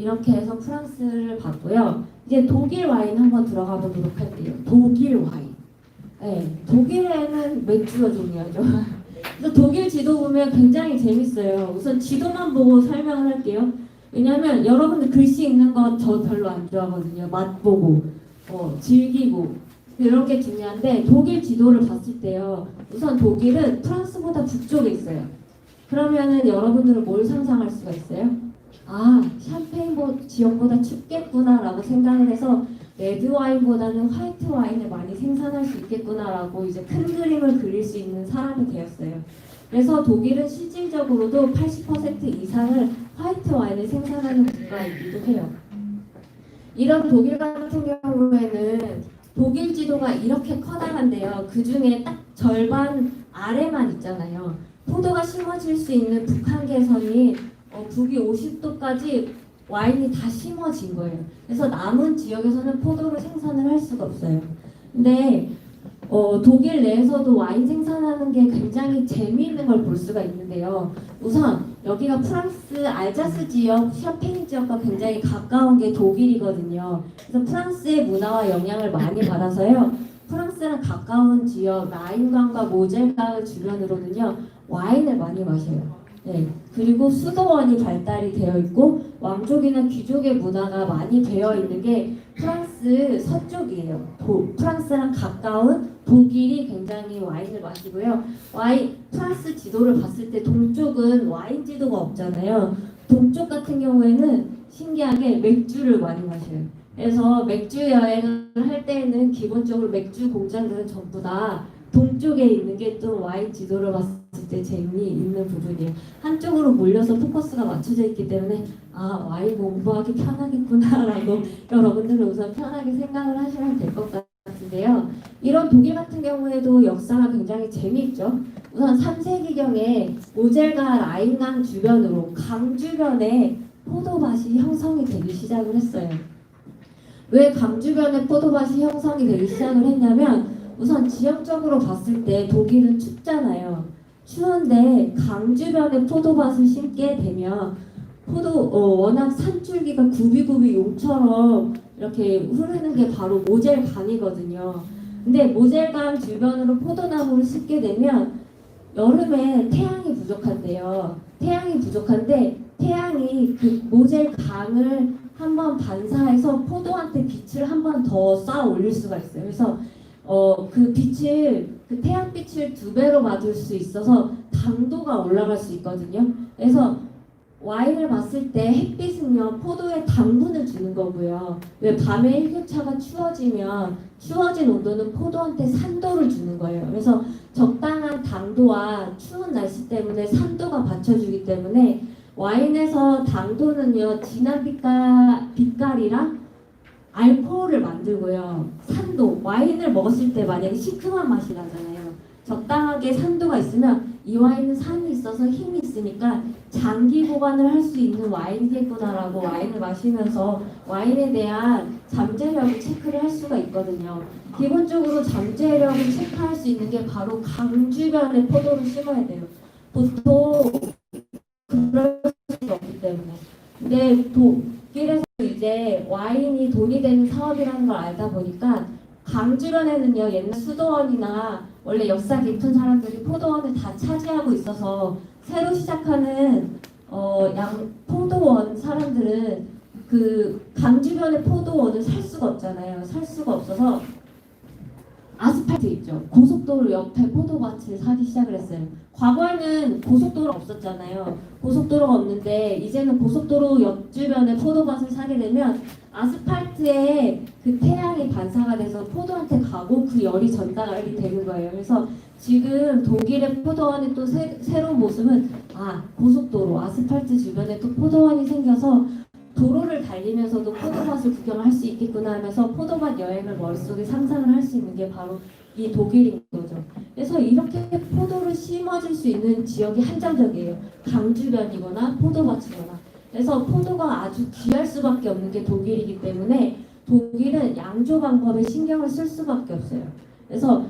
이렇게 해서 프랑스를 봤고요. 이제 독일 와인 한번 들어가 보도록 할게요. 독일 와인. 네, 독일에는 맥주가 중요하죠. 그래서 독일 지도 보면 굉장히 재밌어요. 우선 지도만 보고 설명을 할게요. 왜냐하면 여러분들 글씨 읽는 거 저 별로 안 좋아하거든요. 맛보고, 즐기고 이런 게 중요한데 독일 지도를 봤을 때요. 우선 독일은 프랑스보다 북쪽에 있어요. 그러면은 여러분들은 뭘 상상할 수가 있어요? 아, 샴페인 지역보다 춥겠구나라고 생각을 해서 레드 와인보다는 화이트 와인을 많이 생산할 수 있겠구나라고 이제 큰 그림을 그릴 수 있는 사람이 되었어요. 그래서 독일은 실질적으로도 80% 이상을 화이트 와인을 생산하는 국가이기도 해요. 이런 독일 같은 경우에는 독일 지도가 이렇게 커다란데요. 그 중에 딱 절반 아래만 있잖아요. 포도가 심어질 수 있는 북한계선이 북위 50도까지 와인이 다 심어진 거예요. 그래서 남은 지역에서는 포도를 생산을 할 수가 없어요. 근데 독일 내에서도 와인 생산하는 게 굉장히 재미있는 걸 볼 수가 있는데요. 우선 여기가 프랑스 알자스 지역, 샤페인 지역과 굉장히 가까운 게 독일이거든요. 그래서 프랑스의 문화와 영향을 많이 받아서요. 프랑스랑 가까운 지역 라인강과 모젤강 주변으로는요 와인을 많이 마셔요. 네, 그리고 수도원이 발달이 되어 있고 왕족이나 귀족의 문화가 많이 되어 있는 게 프랑스 서쪽이에요. 프랑스랑 가까운 독일이 굉장히 와인을 마시고요. 프랑스 지도를 봤을 때 동쪽은 와인 지도가 없잖아요. 동쪽 같은 경우에는 신기하게 맥주를 많이 마셔요. 그래서 맥주 여행을 할 때에는 기본적으로 맥주 공장들은 전부 다 동쪽에 있는 게 또 와인 지도를 봤을 때 재미있는 부분이에요. 한쪽으로 몰려서 포커스가 맞춰져 있기 때문에 아 와인 공부하기 편하겠구나라고 여러분들은 우선 편하게 생각을 하시면 될 것 같은데요. 이런 독일 같은 경우에도 역사가 굉장히 재미있죠. 우선 3세기경에 모젤과 라인강 주변으로 강 주변에 포도밭이 형성이 되기 시작을 했어요. 왜 강 주변에 포도밭이 형성이 되기 시작을 했냐면 우선 지역적으로 봤을 때 독일은 춥잖아요. 추운데 강 주변에 포도밭을 심게 되면 워낙 산줄기가 굽이굽이 용처럼 이렇게 흐르는 게 바로 모젤강이거든요. 근데 모젤강 주변으로 포도나무를 심게 되면 여름에 태양이 부족한데요. 태양이 부족한데 태양이 그 모젤강을 한번 반사해서 포도한테 빛을 한 번 더 쌓아 올릴 수가 있어요. 그래서 그 태양빛을 2배로 받을 수 있어서 당도가 올라갈 수 있거든요. 그래서 와인을 봤을 때 햇빛은요, 포도에 당분을 주는 거고요. 왜 밤에 일교차가 추워지면 추워진 온도는 포도한테 산도를 주는 거예요. 그래서 적당한 당도와 추운 날씨 때문에 산도가 받쳐주기 때문에 와인에서 당도는요, 진한 빛깔이랑 알코올을 만들고요. 산도, 와인을 먹었을 때 만약에 시큼한 맛이 나잖아요. 적당하게 산도가 있으면 이 와인은 산이 있어서 힘이 있으니까 장기 보관을 할 수 있는 와인이겠구나라고 와인을 마시면서 와인에 대한 잠재력을 체크를 할 수가 있거든요. 기본적으로 잠재력을 체크할 수 있는 게 바로 강 주변에 포도를 심어야 돼요. 보통 그럴 수 없기 때문에. 근데 독일에서 이제 와인이 돈이 되는 사업이라는 걸 알다 보니까 강 주변에는요 옛날 수도원이나 원래 역사 깊은 사람들이 포도원을 다 차지하고 있어서 새로 시작하는 포도원 사람들은 그 강 주변의 포도원을 살 수가 없잖아요. 살 수가 없어서 아스팔트 있죠. 고속도로 옆에 포도밭을 사기 시작을 했어요. 과거에는 고속도로가 없었잖아요. 고속도로가 없는데 이제는 고속도로 옆 주변에 포도밭을 사게 되면 아스팔트에 그 태양이 반사가 돼서 포도한테 가고 그 열이 전달이 되는 거예요. 그래서 지금 독일의 포도원의 또 새로운 모습은 고속도로, 아스팔트 주변에 또 포도원이 생겨서 도로를 달리면서도 포도밭을 구경할 수 있겠구나 하면서 포도밭 여행을 머릿속에 상상을 할 수 있는 게 바로 이 독일인 거죠. 그래서 이렇게 포도를 심어줄 수 있는 지역이 한정적이에요. 강 주변이거나 포도밭이거나. 그래서 포도가 아주 귀할 수밖에 없는 게 독일이기 때문에 독일은 양조 방법에 신경을 쓸 수밖에 없어요. 그래서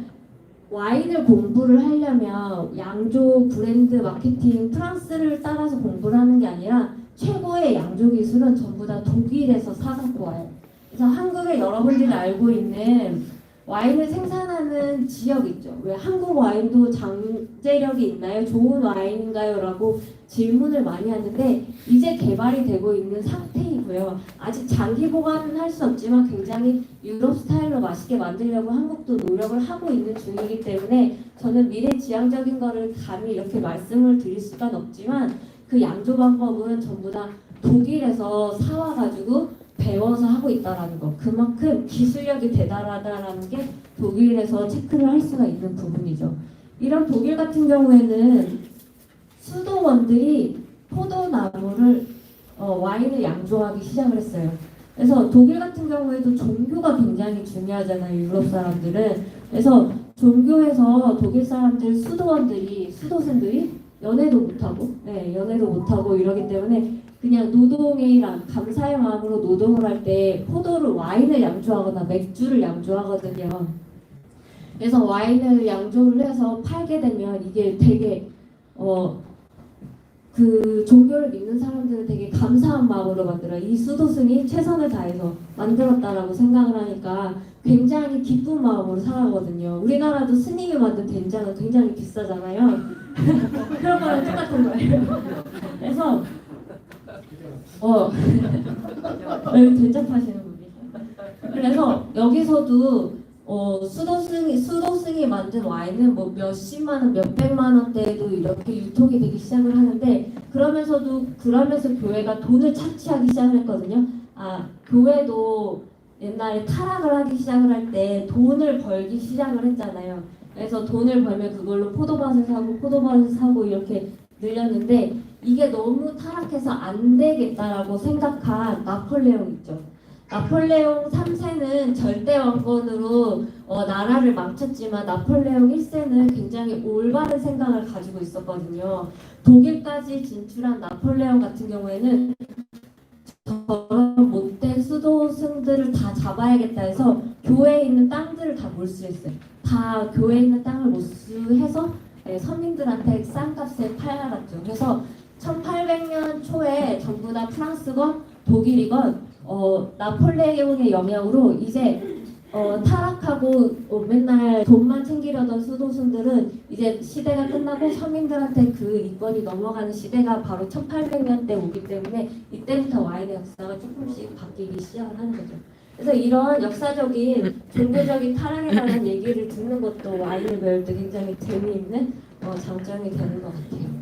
와인을 공부를 하려면 양조, 브랜드, 마케팅, 프랑스를 따라서 공부를 하는 게 아니라 최고의 양조 기술은 전부 다 독일에서 사갖고 와요. 그래서 한국에 여러분들이 알고 있는 와인을 생산하는 지역 있죠. 왜 한국 와인도 잠재력이 있나요? 좋은 와인인가요? 라고 질문을 많이 하는데 이제 개발이 되고 있는 상태이고요. 아직 장기 보관은 할 수 없지만 굉장히 유럽 스타일로 맛있게 만들려고 한국도 노력을 하고 있는 중이기 때문에 저는 미래지향적인 거를 감히 이렇게 말씀을 드릴 수가 없지만 그 양조 방법은 전부 다 독일에서 사와가지고 배워서 하고 있다라는 거. 그만큼 기술력이 대단하다라는 게 독일에서 체크를 할 수가 있는 부분이죠. 이런 독일 같은 경우에는 수도원들이 포도나무를 와인을 양조하기 시작을 했어요. 그래서 독일 같은 경우에도 종교가 굉장히 중요하잖아요. 유럽 사람들은. 그래서 종교에서 독일 사람들 수도승들이 연애도 못하고 이러기 때문에 그냥 노동의 일한 감사의 마음으로 노동을 할 때 포도를 와인을 양조하거나 맥주를 양조하거든요. 그래서 와인을 양조를 해서 팔게 되면 이게 되게 그 종교를 믿는 사람들은 되게 감사한 마음으로 만들어요. 이 수도승이 최선을 다해서 만들었다라고 생각을 하니까 굉장히 기쁜 마음으로 살아가거든요. 우리나라도 스님이 만든 된장은 굉장히 비싸잖아요. 그런 거랑 똑같은 거예요. 그래서 여기 된장 파시는 분 계세요. 그래서 여기서도 수도승이 만든 와인은 뭐 몇십만 원, 몇백만 원대에도 이렇게 유통이 되기 시작을 하는데 그러면서 교회가 돈을 착취하기 시작을 했거든요. 교회도 옛날에 타락을 하기 시작을 할 때 돈을 벌기 시작을 했잖아요. 그래서 돈을 벌면 그걸로 포도밭을 사고 이렇게 늘렸는데 이게 너무 타락해서 안 되겠다라고 생각한 나폴레옹 있죠. 나폴레옹 3세는 절대 왕권으로 나라를 망쳤지만 나폴레옹 1세는 굉장히 올바른 생각을 가지고 있었거든요. 독일까지 진출한 나폴레옹 같은 경우에는 저런 못된 수도승들을 다 잡아야겠다 해서 교회에 있는 땅들을 다 몰수했어요. 다 교회에 있는 땅을 몰수해서 서민들한테 싼 값에 팔아갔죠. 그래서 1800년 초에 전부 다 프랑스건 독일이건 나폴레옹의 영향으로 이제 타락하고 맨날 돈만 챙기려던 수도승들은 이제 시대가 끝나고 서민들한테 그 이권이 넘어가는 시대가 바로 1800년대 오기 때문에 이때부터 와인의 역사가 조금씩 바뀌기 시작을 하는 거죠. 그래서 이런 역사적인 종교적인 타락에 관한 얘기를 듣는 것도 와인을 배울 때 굉장히 재미있는 장점이 되는 것 같아요.